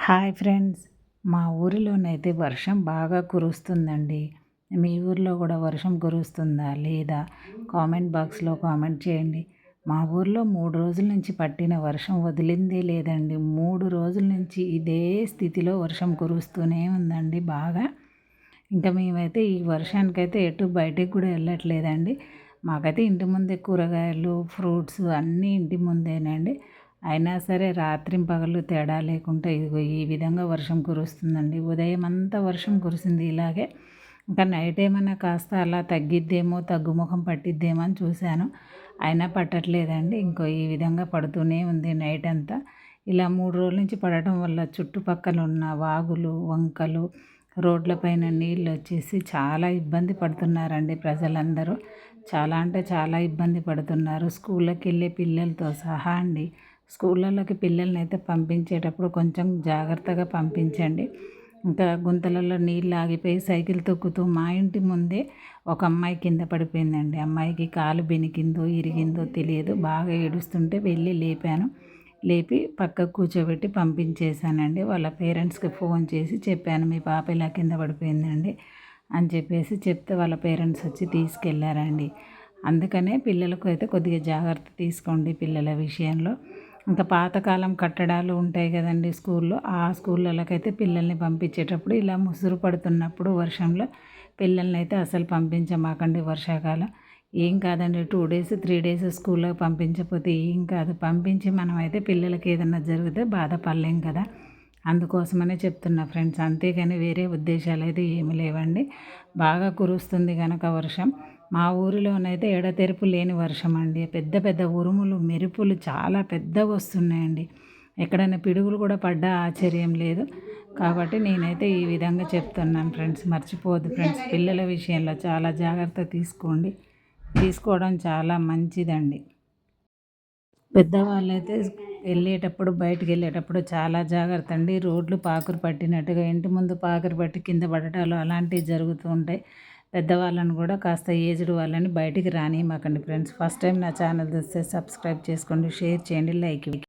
Hi friends, మా ఊరిలోనైతే వర్షం బాగా కురుస్తుందండి. మీ ఊర్లో కూడా వర్షం కురుస్తుందా లేదా? కామెంట్ బాక్స్లో కామెంట్ చేయండి. మా ఊర్లో 3 రోజుల నుంచి పట్టిన వర్షం వదిలిందే లేదండి. 3 రోజుల నుంచి ఇదే స్థితిలో వర్షం కురుస్తూనే ఉందండి బాగా. ఇంకా మేమైతే ఈ వర్షానికైతే ఎటు బయటికి కూడా వెళ్ళట్లేదండి. మాకైతే ఇంటి ముందే కూరగాయలు, ఫ్రూట్స్ అన్నీ ఇంటి ముందేనండి. అయినా సరే రాత్రింపగలు తేడా లేకుండా ఇదిగో ఈ విధంగా వర్షం కురుస్తుందండి. ఉదయం అంతా వర్షం కురిసింది ఇలాగే. ఇంకా నైట్ ఏమన్నా కాస్త అలా తగ్గిద్దేమో, తగ్గుముఖం పట్టిద్దేమో అని చూశాను. అయినా పట్టట్లేదండి. ఇంకో ఈ విధంగా పడుతూనే ఉంది నైట్ అంతా. ఇలా 3 రోజుల నుంచి పడటం వల్ల చుట్టుపక్కల ఉన్న వాగులు, వంకలు, రోడ్లపైన నీళ్ళు వచ్చేసి చాలా ఇబ్బంది పడుతున్నారండి ప్రజలందరూ. చాలా అంటే చాలా ఇబ్బంది పడుతున్నారు. స్కూళ్ళకి వెళ్ళే పిల్లలతో సహా అండి. స్కూళ్ళలోకి పిల్లల్ని అయితే పంపించేటప్పుడు కొంచెం జాగ్రత్తగా పంపించండి. ఇంకా గుంతలలో నీళ్ళు ఆగిపోయి సైకిల్ తొక్కుతూ మా ఇంటి ముందే ఒక అమ్మాయి కింద పడిపోయిందండి. అమ్మాయికి కాలు బెనికిందో ఇరిగిందో తెలియదు. బాగా ఏడుస్తుంటే వెళ్ళి లేపాను. లేపి పక్కకు కూర్చోబెట్టి పంపించేశానండి. వాళ్ళ పేరెంట్స్కి ఫోన్ చేసి చెప్పాను, మీ పాప ఇలా కింద పడిపోయిందండి అని చెప్పేసి చెప్తే వాళ్ళ పేరెంట్స్ వచ్చి తీసుకెళ్ళారండి. అందుకనే పిల్లలకు అయితే కొద్దిగా జాగ్రత్త తీసుకోండి పిల్లల విషయంలో. ఇంకా పాతకాలం కట్టడాలు ఉంటాయి కదండి స్కూల్లో, ఆ స్కూళ్ళకైతే పిల్లల్ని పంపించేటప్పుడు ఇలా ముసురు పడుతున్నప్పుడు వర్షంలో పిల్లల్ని అయితే అసలు పంపించమాకండి. వర్షాకాలం ఏం కాదండి, 2 డేస్ 3 డేస్ స్కూల్లోకి పంపించకపోతే ఏం కాదు. పంపించి మనమైతే పిల్లలకి ఏదన్నా జరిగితే బాధపడలేం కదా. అందుకోసమనే చెప్తున్నా ఫ్రెండ్స్, అంతేగాని వేరే ఉద్దేశాలు అయితే ఏమి లేవండి. బాగా కురుస్తుంది కనుక వర్షం. మా ఊరిలోనైతే ఎడతెరిపి లేని వర్షం అండి. పెద్ద పెద్ద ఉరుములు, మెరుపులు చాలా పెద్దగా వస్తున్నాయండి. ఎక్కడైనా పిడుగులు కూడా పడ్డా ఆశ్చర్యం లేదు. కాబట్టి నేనైతే ఈ విధంగా చెప్తున్నాను ఫ్రెండ్స్. మర్చిపోవద్దు ఫ్రెండ్స్, పిల్లల విషయంలో చాలా జాగ్రత్త తీసుకోండి. తీసుకోవడం చాలా మంచిదండి. పెద్దవాళ్ళైతే వెళ్ళేటప్పుడు, బయటికి వెళ్ళేటప్పుడు చాలా జాగ్రత్త అండి. రోడ్లు పాకురు పట్టినట్టుగా ఇంటి ముందు పాకురు పట్టి కింద పడటాలు అలాంటివి జరుగుతూ ఉంటాయి. పెద్దవాళ్ళని కూడా కాస్త ఏజ్డ్ వాళ్ళని బయటికి రానివ్వకండి ఫ్రెండ్స్. ఫస్ట్ టైం నా ఛానల్ చూస్తే సబ్స్క్రైబ్ చేసుకోండి, షేర్ చేయండి, లైక్ ఇవ్వండి.